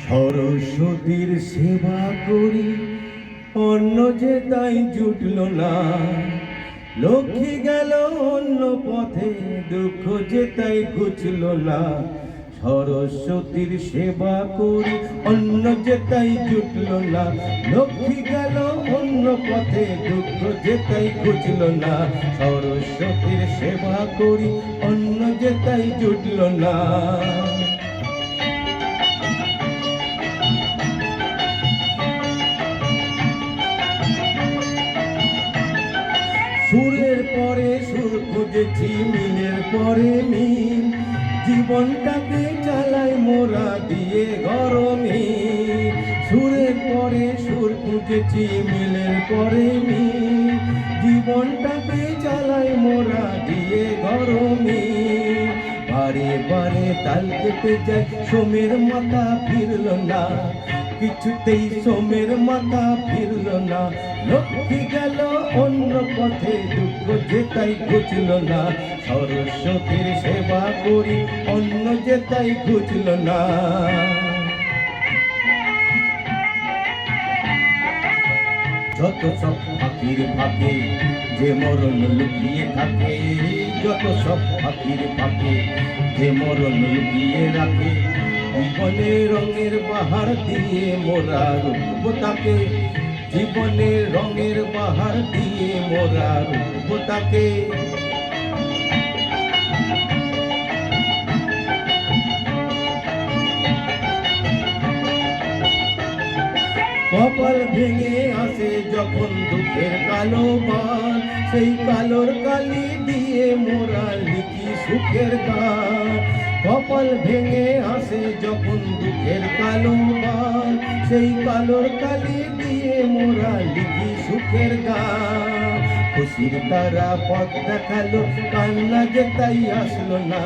সরস্বতীর সেবা করি, অন্য যে তাই জুটল না। লক্ষ্মী গেল অন্য পথে, দুঃখ যে তাই ঘুচল না। সরস্বতীর সেবা করি, অন্য যে তাই জুটল না। লক্ষ্মী গেল অন্য পথে, দুঃখ যে তাই ঘুচল না। সরস্বতীর সেবা করি, অন্য যে তাই জুটল না। সুরের পরে সুর খুঁজেছি, মিলের পরে মিল, জীবনটাকে চালাই মোরা দিয়ে গরমে। সুরের পরে সুর খুঁজেছি, মিলের পরে মিল, জীবনটাকে চালাই মোরা দিয়ে গরমে। বারে বারে তাল কেটে যায়, সোমের মাথা ফিরল না, কিছুতেই সোমের মাথা ফিরল না। লক্ষ্মী গেল অন্য পথে, দুঃখ যে তাই ঘুচল না। সরস্বতীর সেবা করি, অন্য যে তাই ঘুচল না। যত সব ফাঁকির ফাঁকে যে মরণ লুকিয়ে থাকে, যত সব ফাঁকির ফাঁকে যে মরণ লুকিয়ে রাখে। জীবনে রঙের বাহার দিয়ে মোরা রূপ তাকে, জীবনে রঙের বাহার দিয়ে মোরা রূপ তাকে। কপাল ভেঙে আসে যখন দুঃখের কালো বান, সেই কালোর কালি দিয়ে মোরা লিখি সুখের গান। কপাল ভেঙে আসে যখন দুঃখের কালো বান, সেই কালোর কালি দিয়ে মোরা লিখি সুখের গান। খুশির তারা পথ দেখালো, কান্না যে তাই আসলো না,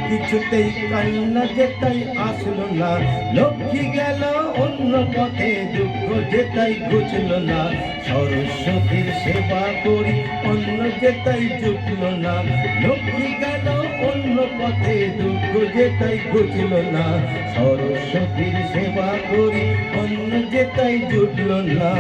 কিছুতেই কান্না যে তাই আসলো না। লক্ষ্মী গেল অন্য পথে, দুঃখ যে তাই ঘুচল না। সরস্বতীর সেবা করি, অন্য যে তাই জুটল না। লক্ষ্মী গেল অন্য পথে, দুঃখ যে তাই ঘুচল না। সরস্বতীর সেবা করি, অন্য যে তাই জুটল না।